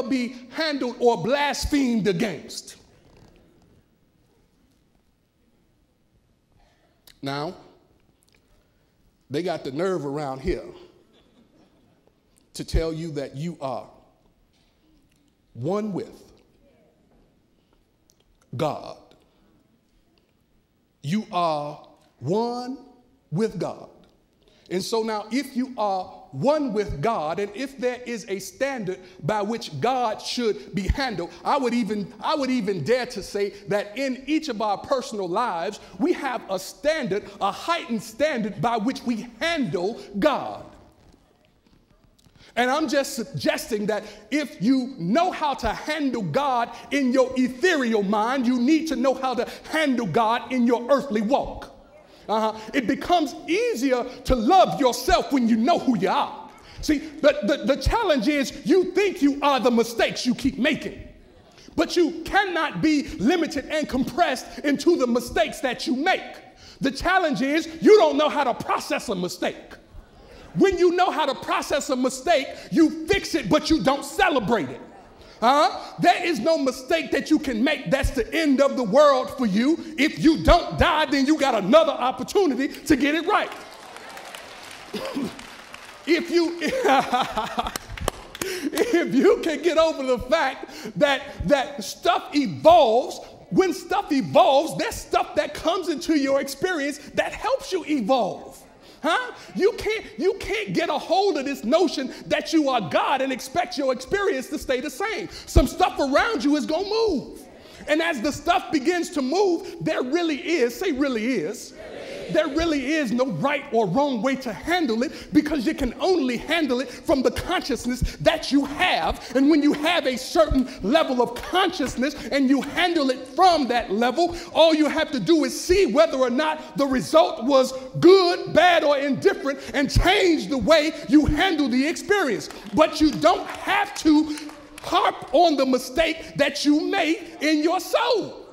be handled or blasphemed against. Now, they got the nerve around here to tell you that you are one with God. You are one with God. And so now, if you are one with God, and if there is a standard by which God should be handled, I would even dare to say that in each of our personal lives, we have a standard, a heightened standard by which we handle God. And I'm just suggesting that if you know how to handle God in your ethereal mind, you need to know how to handle God in your earthly walk. It becomes easier to love yourself when you know who you are. See, the challenge is you think you are the mistakes you keep making, but you cannot be limited and compressed into the mistakes that you make. The challenge is you don't know how to process a mistake. When you know how to process a mistake, you fix it, but you don't celebrate it. There is no mistake that you can make that's the end of the world for you. If you don't die, then you got another opportunity to get it right. If you can get over the fact that stuff evolves, when stuff evolves, there's stuff that comes into your experience that helps you evolve. You can't get a hold of this notion that you are God and expect your experience to stay the same. Some stuff around you is going to move. And as the stuff begins to move, there really is no right or wrong way to handle it, because you can only handle it from the consciousness that you have. And when you have a certain level of consciousness and you handle it from that level, all you have to do is see whether or not the result was good, bad, or indifferent, and change the way you handle the experience. But you don't have to harp on the mistake that you made in your soul.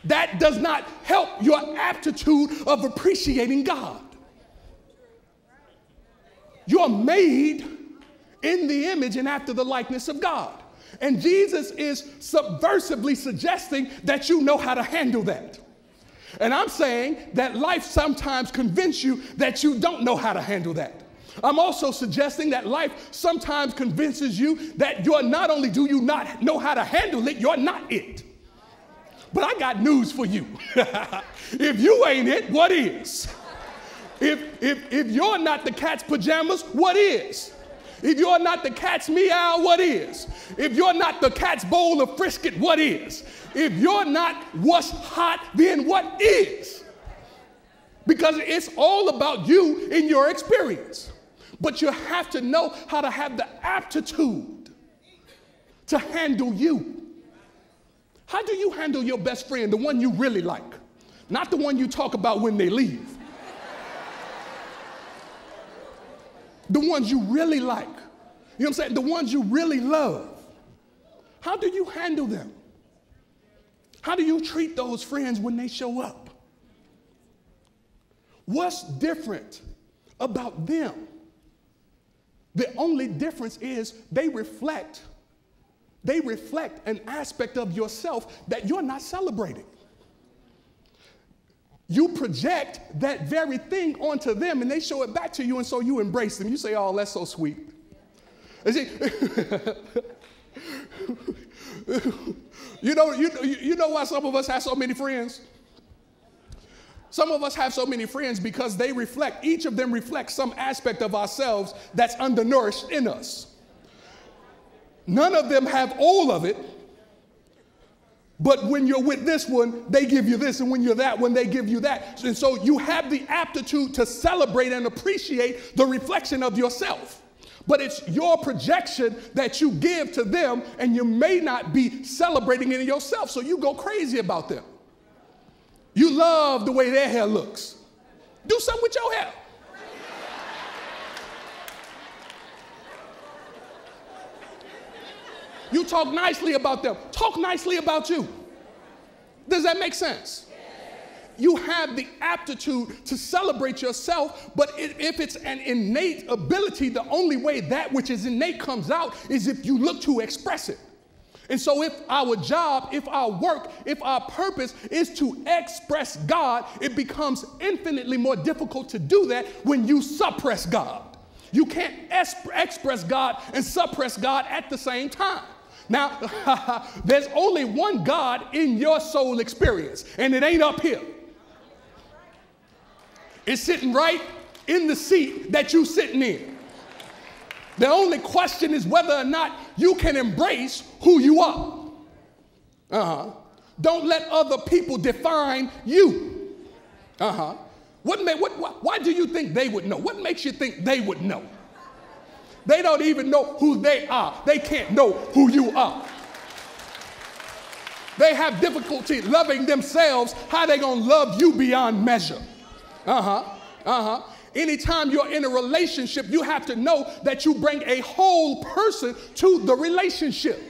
That does not help your aptitude of appreciating God. You're made in the image and after the likeness of God. And Jesus is subversively suggesting that you know how to handle that. And I'm saying that life sometimes convinces you that you don't know how to handle that. I'm also suggesting that life sometimes convinces you that you're not only do you not know how to handle it, you're not it. But I got news for you. If you ain't it, what is? If you're not the cat's pajamas, what is? If you're not the cat's meow, what is? If you're not the cat's bowl of frisket, what is? If you're not what's hot, then what is? Because it's all about you in your experience. But you have to know how to have the aptitude to handle you. How do you handle your best friend, the one you really like? Not the one you talk about when they leave. The ones you really like. You know what I'm saying? The ones you really love. How do you handle them? How do you treat those friends when they show up? What's different about them? The only difference is they reflect an aspect of yourself that you're not celebrating. You project that very thing onto them and they show it back to you, and so you embrace them. You say, oh, that's so sweet. See, you know why some of us have so many friends? Some of us have so many friends because each of them reflects some aspect of ourselves that's undernourished in us. None of them have all of it, but when you're with this one, they give you this, and when you're that one, they give you that. And so you have the aptitude to celebrate and appreciate the reflection of yourself. But it's your projection that you give to them, and you may not be celebrating it in yourself, so you go crazy about them. You love the way their hair looks. Do something with your hair. You talk nicely about them. Talk nicely about you. Does that make sense? you have the aptitude to celebrate yourself, but if it's an innate ability, the only way that which is innate comes out is if you look to express it. And so if our job, if our work, if our purpose is to express God, it becomes infinitely more difficult to do that when you suppress God. You can't express God and suppress God at the same time. Now, there's only one God in your soul experience, and it ain't up here. It's sitting right in the seat that you're sitting in. The only question is whether or not you can embrace who you are. Don't let other people define you. Why do you think they would know? What makes you think they would know? They don't even know who they are. They can't know who you are. They have difficulty loving themselves. How are they going to love you beyond measure? Anytime you're in a relationship, you have to know that you bring a whole person to the relationship.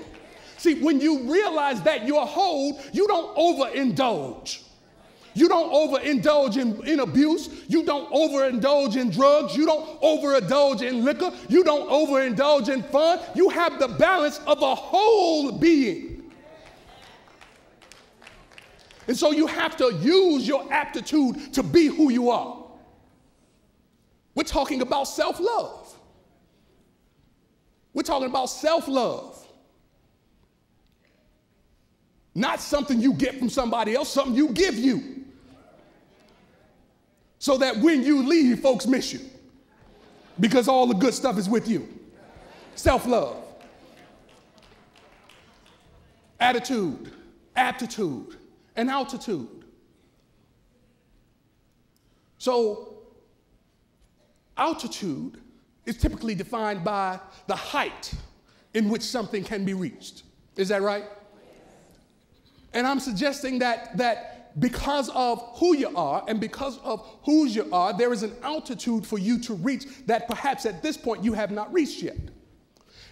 See, when you realize that you're whole, you don't overindulge. You don't overindulge in abuse. You don't overindulge in drugs. You don't overindulge in liquor. You don't overindulge in fun. You have the balance of a whole being. And so you have to use your aptitude to be who you are. We're talking about self-love. We're talking about self-love. Not something you get from somebody else, something you give you. So that when you leave, folks miss you. Because all the good stuff is with you. Self-love. Attitude, aptitude, and altitude. So, altitude is typically defined by the height in which something can be reached. Is that right? And I'm suggesting that because of who you are and because of whose you are, there is an altitude for you to reach that perhaps at this point you have not reached yet.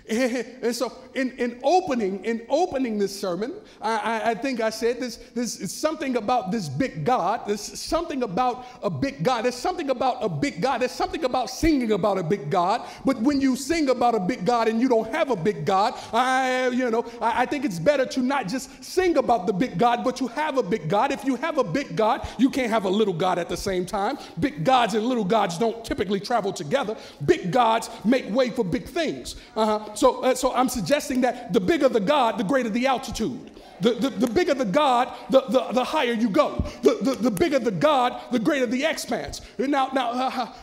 And so in opening this sermon, I think I said this is something about this big God. There's something about a big God. There's something about a big God. There's something about singing about a big God. But when you sing about a big God and you don't have a big God, I think it's better to not just sing about the big God, but to have a big God. If you have a big God, you can't have a little God at the same time. Big gods and little gods don't typically travel together. Big gods make way for big things. So I'm suggesting that the bigger the God, the greater the altitude. The bigger the God, the higher you go. The bigger the God, the greater the expanse. Now,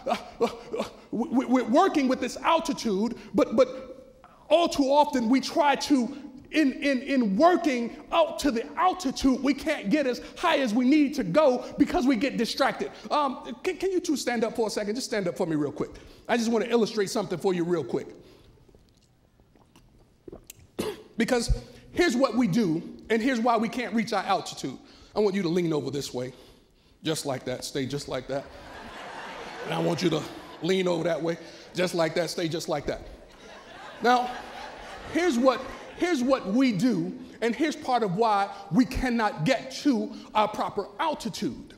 we're working with this altitude, but all too often we try to, in working out to the altitude, we can't get as high as we need to go because we get distracted. Can you two stand up for a second? Just stand up for me real quick. I just want to illustrate something for you real quick. Because here's what we do, and here's why we can't reach our altitude. I want you to lean over this way, just like that, stay just like that. And I want you to lean over that way, just like that, stay just like that. Now, here's what we do, and here's part of why we cannot get to our proper altitude.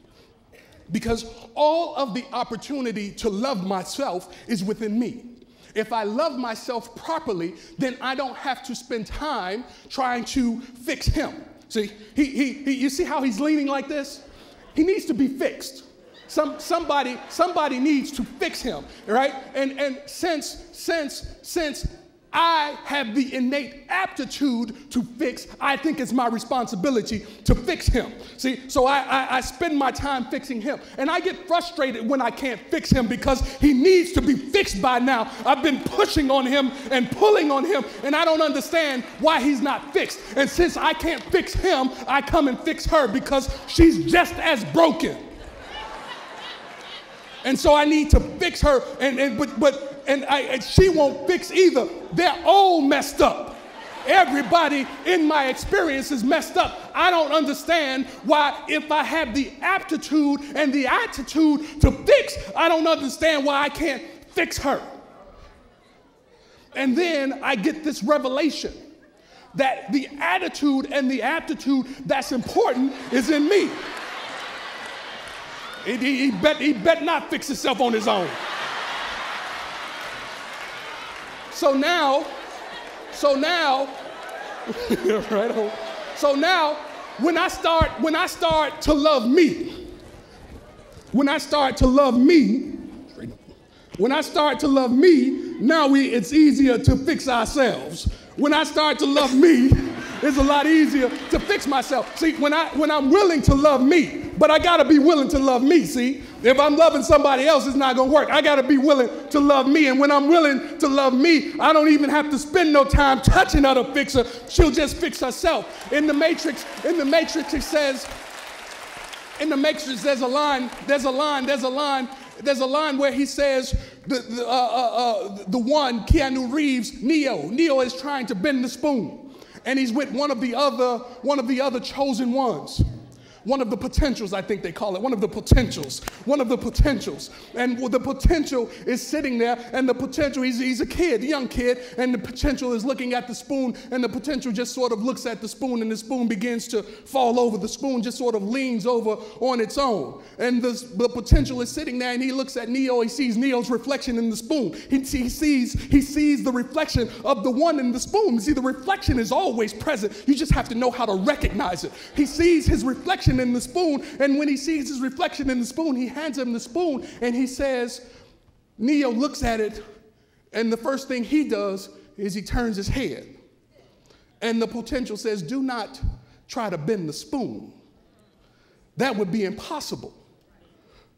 Because all of the opportunity to love myself is within me. If I love myself properly, then I don't have to spend time trying to fix him. See, you see how he's leaning like this? He needs to be fixed. Somebody needs to fix him, right? And since I have the innate aptitude to fix, I think it's my responsibility to fix him. See, so I spend my time fixing him. And I get frustrated when I can't fix him because he needs to be fixed by now. I've been pushing on him and pulling on him, and I don't understand why he's not fixed. And since I can't fix him, I come and fix her because she's just as broken. And so I need to fix her, and she won't fix either. They're all messed up. Everybody in my experience is messed up. I don't understand why, if I have the aptitude and the attitude to fix, I don't understand why I can't fix her. And then I get this revelation that the attitude and the aptitude that's important is in me. He bet not fix himself on his own. So now, right on. So now, when I start to love me, now it's easier to fix ourselves. When I start to love me, it's a lot easier to fix myself. See, when I'm willing to love me, but I gotta be willing to love me, see? If I'm loving somebody else, it's not gonna work. I gotta be willing to love me. And when I'm willing to love me, I don't even have to spend no time touching her to fix her. She'll just fix herself. In the Matrix, it says, there's a line where he says, the one, Keanu Reeves, Neo is trying to bend the spoon. And he's with one of the other chosen ones. One of the potentials, I think they call it. One of the potentials. And the potential is sitting there, and the potential, he's a kid, a young kid, and the potential is looking at the spoon, and the potential just sort of looks at the spoon, and the spoon begins to fall over. The spoon just sort of leans over on its own. And the potential is sitting there, and he looks at Neo. He sees Neo's reflection in the spoon. He sees the reflection of the one in the spoon. See, the reflection is always present. You just have to know how to recognize it. He sees his reflection in the spoon, and when he sees his reflection in the spoon, he hands him the spoon, and he says, Neo looks at it, and the first thing he does is he turns his head. And the potential says, do not try to bend the spoon. That would be impossible.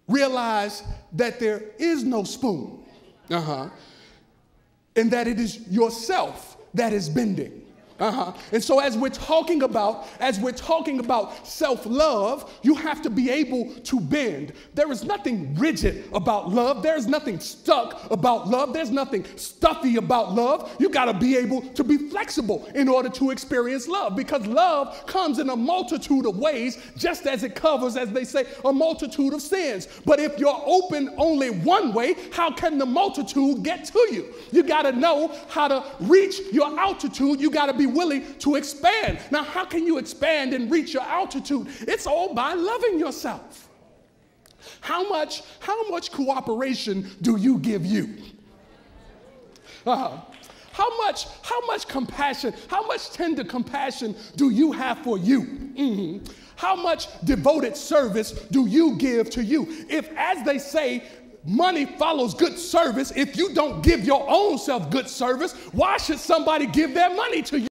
Realize that there is no spoon, and that it is yourself that is bending. And so as we're talking about self-love, you have to be able to bend. There is nothing rigid about love. There's nothing stuck about love. There's nothing stuffy about love. You got to be able to be flexible in order to experience love, because love comes in a multitude of ways, just as it covers, as they say, a multitude of sins. But if you're open only one way, how can the multitude get to you? You got to know how to reach your altitude. You got to be willing to expand. Now, how can you expand and reach your altitude? It's all by loving yourself. How much cooperation do you give you? How much compassion, how much tender compassion do you have for you? How much devoted service do you give to you? If, as they say, money follows good service, if you don't give your own self good service, why should somebody give their money to you?